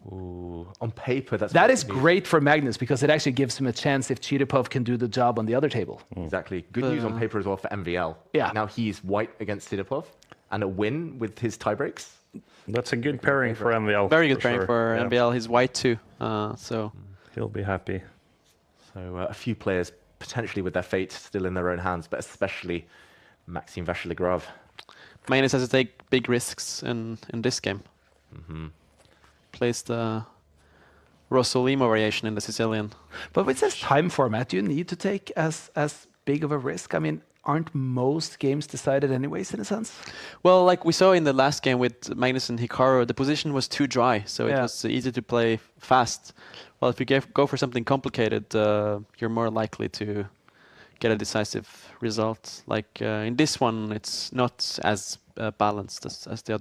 Ooh, on paper, that is great for Magnus because it actually gives him a chance if Chiripov can do the job on the other table. Exactly. Good news on paper as well for MVL. Yeah. Now he's white against Chiripov and a win with his tie breaks. That's a good pairing for MVL. Very good pairing for MVL. He's white too, so he'll be happy. So a few players potentially with their fate still in their own hands, but especially Maxime Vachier-Lagrave. Magnus has to take big risks in this game. Plays the Rossolimo variation in the Sicilian. But with this time format, do you need to take as big of a risk? I mean, aren't most games decided anyways, in a sense? Well, like we saw in the last game with Magnus and Hikaru, the position was too dry, so it was easy to play fast. Well, if you go for something complicated, you're more likely to get a decisive result. Like in this one, it's not as balanced as the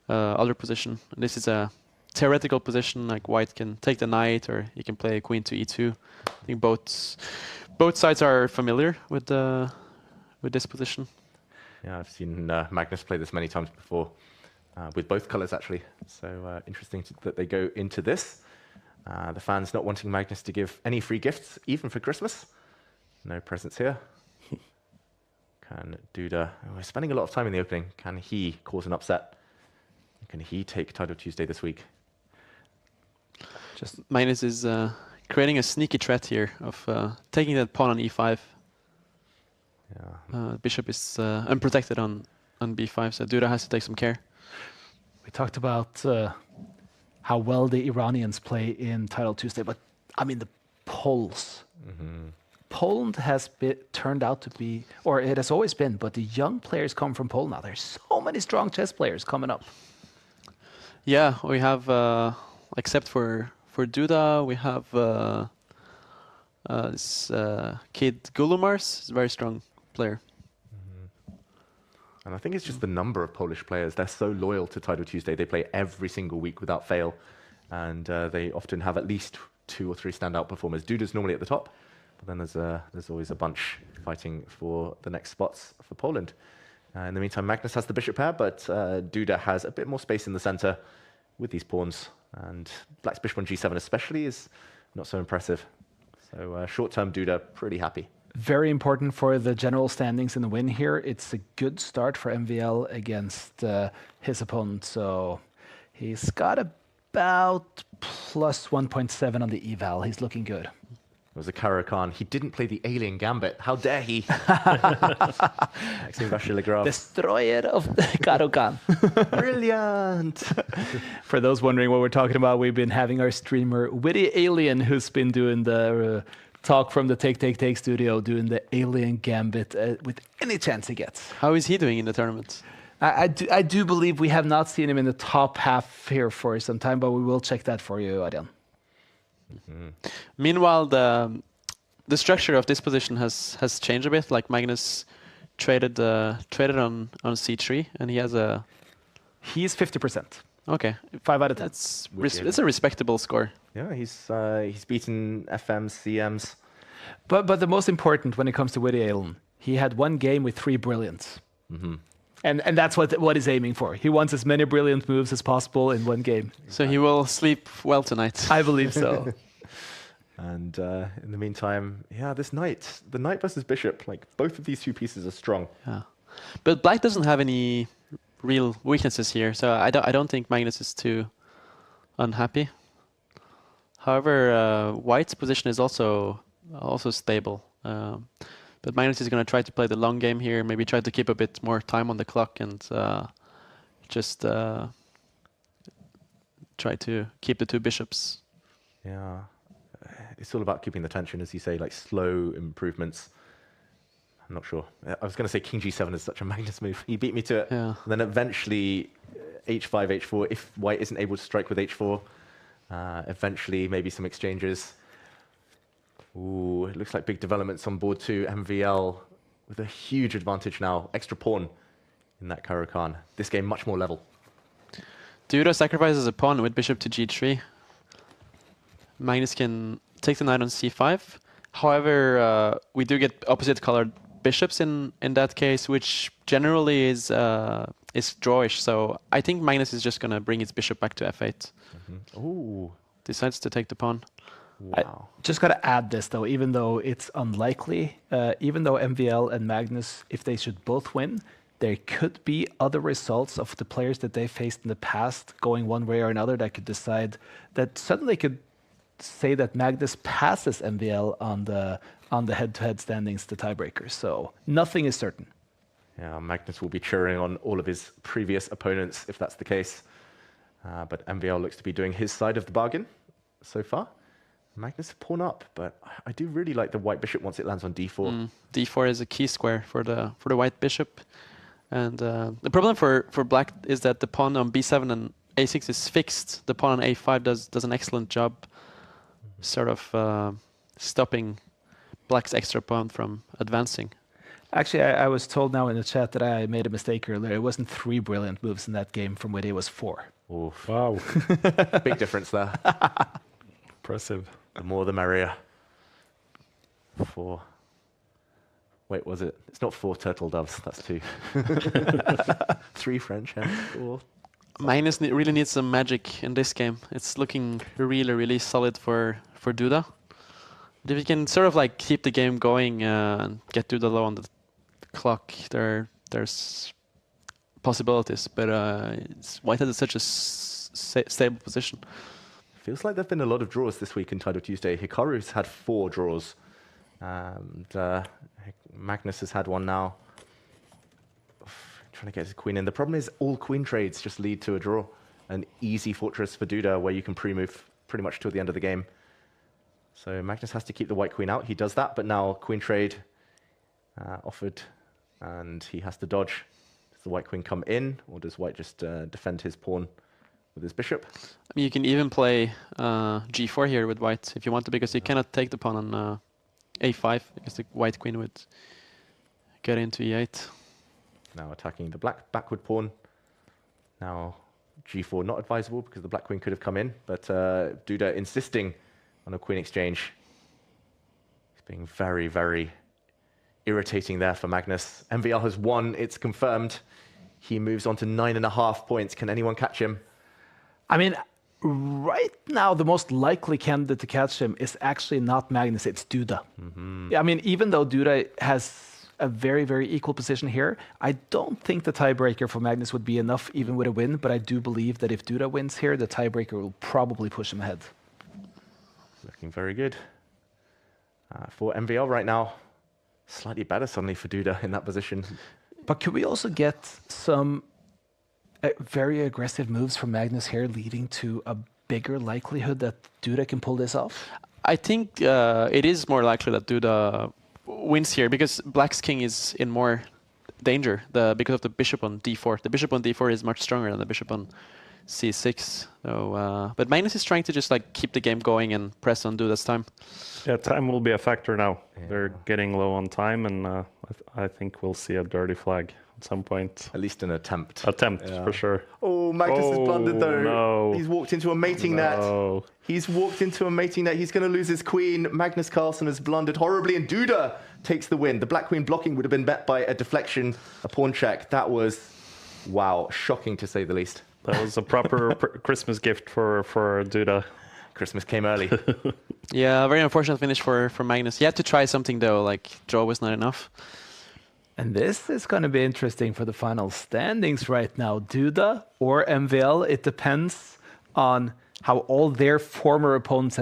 other position. And this is a theoretical position, like white can take the knight, or you can play queen to e2. I think both sides are familiar with this position. Yeah, I've seen Magnus play this many times before, with both colors actually. So interesting that they go into this. The fans not wanting Magnus to give any free gifts, even for Christmas. No presents here. Can Duda, we're spending a lot of time in the opening. Can he cause an upset? Can he take Title Tuesday this week? Just Magnus is creating a sneaky threat here of taking that pawn on e5. Yeah. Bishop is unprotected on b5, so Duda has to take some care. We talked about how well the Iranians play in Title Tuesday, but I mean the Poles. Poland has turned out to be, or it has always been, but the young players come from Poland now. There's so many strong chess players coming up. Yeah, we have, except for Duda, we have this kid Gulumars, is a very strong player. And I think it's just the number of Polish players. They're so loyal to Title Tuesday. They play every single week without fail. And they often have at least 2 or 3 standout performers. Duda's normally at the top, but then there's always a bunch fighting for the next spots for Poland. In the meantime, Magnus has the bishop pair, but Duda has a bit more space in the center with these pawns. And Black's bishop on g7 especially is not so impressive. So short-term Duda, pretty happy. Very important for the general standings in the win here. It's a good start for MVL against his opponent. So he's got about plus 1.7 on the eval. He's looking good. It was a Caro-Kann. He didn't play the alien gambit. How dare he? Maxime Vachier-Lagrave. Destroyer of Caro-Kann. Brilliant. For those wondering what we're talking about, we've been having our streamer Witty Alien, who's been doing the talk from the Take studio, doing the alien gambit with any chance he gets. How is he doing in the tournament? I do believe we have not seen him in the top half here for some time, but we will check that for you, Adrian. Meanwhile, the structure of this position has changed a bit. Like Magnus traded on c3, and he has a. He's 50%. Okay, 5 out of 10. It's a respectable score. Yeah, he's beaten FMs, CMs. But the most important when it comes to Witty Allen, he had 1 game with 3 brilliants. And that's what he's aiming for. He wants as many brilliant moves as possible in 1 game. So he will sleep well tonight. I believe so. And in the meantime, yeah, the knight versus bishop, like both of these 2 pieces are strong. Yeah, but Black doesn't have any real weaknesses here, so I don't think Magnus is too unhappy. However, White's position is also stable. But Magnus is going to try to play the long game here, maybe try to keep a bit more time on the clock and just try to keep the 2 bishops. Yeah, it's all about keeping the tension, as you say, like slow improvements. I'm not sure. I was going to say King G7 is such a Magnus move. He beat me to it. Yeah. And then eventually H5, H4, if White isn't able to strike with H4, eventually maybe some exchanges. Ooh, it looks like big developments on board 2. MVL with a huge advantage now. Extra pawn in that Caro-Kann. This game much more level. Duda sacrifices a pawn with bishop to g3. Magnus can take the knight on c5. However, we do get opposite colored bishops in that case, which generally is drawish. So I think Magnus is just going to bring his bishop back to f8. Ooh. Decides to take the pawn. Wow. Just got to add this, though, even though it's unlikely, even though MVL and Magnus, if they should both win, there could be other results of the players that they faced in the past going one way or another that could decide that suddenly could say that Magnus passes MVL on the head-to-head standings, the tiebreaker. So nothing is certain. Yeah, Magnus will be cheering on all of his previous opponents if that's the case. But MVL looks to be doing his side of the bargain so far. Magnus pawn up, but I do really like the white bishop once it lands on d4. D4 is a key square for the white bishop. And the problem for black is that the pawn on b7 and a6 is fixed. The pawn on a5 does an excellent job sort of stopping black's extra pawn from advancing. Actually, I was told now in the chat that I made a mistake earlier. It wasn't 3 brilliant moves in that game from Witty, it was 4. Oof. Wow. Big difference there. Impressive. The more the merrier. 4. Wait, was it? It's not 4 turtle doves, that's 2. 3 French hens, 4. Magnus really needs some magic in this game. It's looking really, really solid for Duda. But if you can sort of like keep the game going and get Duda low on the clock, there's possibilities. But white has such a stable position. Feels like there have been a lot of draws this week in Title Tuesday. Hikaru's had 4 draws. And Magnus has had one now. Trying to get his queen in. The problem is all queen trades just lead to a draw. An easy fortress for Duda where you can pre-move pretty much till the end of the game. So Magnus has to keep the white queen out. He does that, but now queen trade offered, and he has to dodge. Does the white queen come in, or does white just defend his pawn with his bishop? I mean, you can even play g4 here with white if you want to, because you cannot take the pawn on a5, because the white queen would get into e8. Now attacking the black backward pawn. Now g4 not advisable because the black queen could have come in, but Duda insisting on a queen exchange. He's being very, very irritating there for Magnus. MVL has won, it's confirmed. He moves on to 9.5 points. Can anyone catch him? I mean, right now, the most likely candidate to catch him is actually not Magnus, it's Duda. I mean, even though Duda has a very, very equal position here, I don't think the tiebreaker for Magnus would be enough even with a win, but I do believe that if Duda wins here, the tiebreaker will probably push him ahead. Looking very good for MVL right now. Slightly better suddenly for Duda in that position. But could we also get some very aggressive moves from Magnus here, leading to a bigger likelihood that Duda can pull this off? I think it is more likely that Duda wins here, because black's king is in more danger because of the bishop on d4. The bishop on d4 is much stronger than the bishop on c6. So, but Magnus is trying to just like keep the game going and press on Duda's time. Yeah, time will be a factor now. Yeah. They're getting low on time, and I think we'll see a dirty flag at some point. At least an attempt. For sure. Oh, Magnus has blundered though. No. He's walked into a mating net. He's walked into a mating net. He's going to lose his queen. Magnus Carlsen has blundered horribly, and Duda takes the win. The black queen blocking would have been met by a deflection, a pawn check. That was, wow, shocking to say the least. That was a proper Christmas gift for Duda. Christmas came early. Yeah, very unfortunate finish for Magnus. He had to try something though, like draw was not enough. And this is going to be interesting for the final standings right now. Duda or MVL, it depends on how all their former opponents